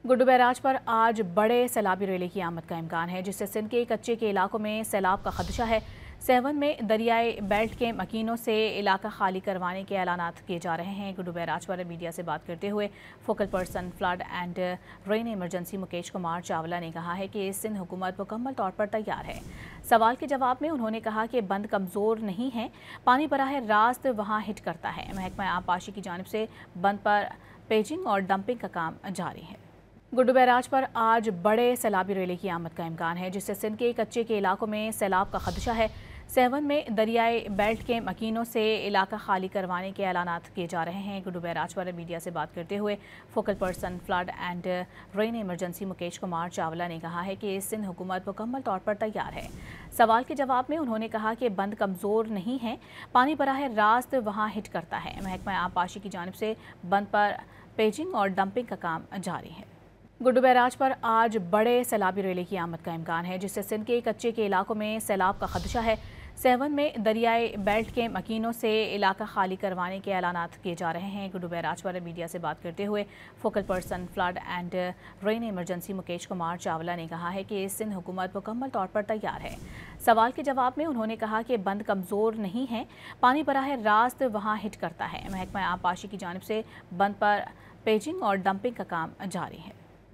Guddu barrage पर आज बड़े सैलाबी रेले की आमद का इम्कान है, जिससे सिंध के कच्चे के इलाकों में सैलाब का खदशा है। सेवन में दरियाई बेल्ट के मकीनों से इलाका खाली करवाने के ऐलानात किए जा रहे हैं। गुड्डू बैराज पर मीडिया से बात करते हुए focal person flood and rain emergency Mukesh Kumar Chawla ने कहा है कि सिंध हुकूमत मुकम्मल तौर पर तैयार है। सवाल के जवाब में उन्होंने कहा कि बंद कमज़ोर नहीं है, पानी बराह रास्त वहाँ हिट करता है। महकमा आबपाशी की जानिब से बंद पर पेजिंग और डंपिंग का काम जारी है। गुड्डू बैराज पर आज बड़े सैलाबी रेले की आमद का इम्कान है, जिससे सिंध के कच्चे के इलाकों में सैलाब का खदशा है। सेवन में दरियाई बेल्ट के मकीनों से इलाका खाली करवाने के ऐलानात किए जा रहे हैं। गुड्डू बैराज पर मीडिया से बात करते हुए focal person flood and rain emergency Mukesh Kumar Chawla ने कहा है कि सिंध हुकूमत मुकम्मल तौर पर तैयार है। सवाल के जवाब में उन्होंने कहा कि बंद कमज़ोर नहीं है, पानी बराह रास्त वहाँ हिट करता है। महकमा आबपाशी की जानिब से बंद पर पेजिंग और डंपिंग का काम जारी है। गुड्डू बैराज पर आज बड़े सैलाबी रेले की आमद का इम्कान है, जिससे सिंध के कच्चे के इलाकों में सैलाब का खदशा है। सेवन में दरियाई बेल्ट के मकीनों से इलाका खाली करवाने के ऐलानात किए जा रहे हैं। गुड्डू बैराज पर मीडिया से बात करते हुए focal person flood and rain emergency Mukesh Kumar Chawla ने कहा है कि सिंध हुकूमत मुकम्मल तौर पर तैयार है। सवाल के जवाब में उन्होंने कहा कि बंद कमज़ोर नहीं है, पानी बराह रास्त वहाँ हिट करता है। महकमा आबपाशी की जानिब से बंद पर पेजिंग और डंपिंग का काम जारी है।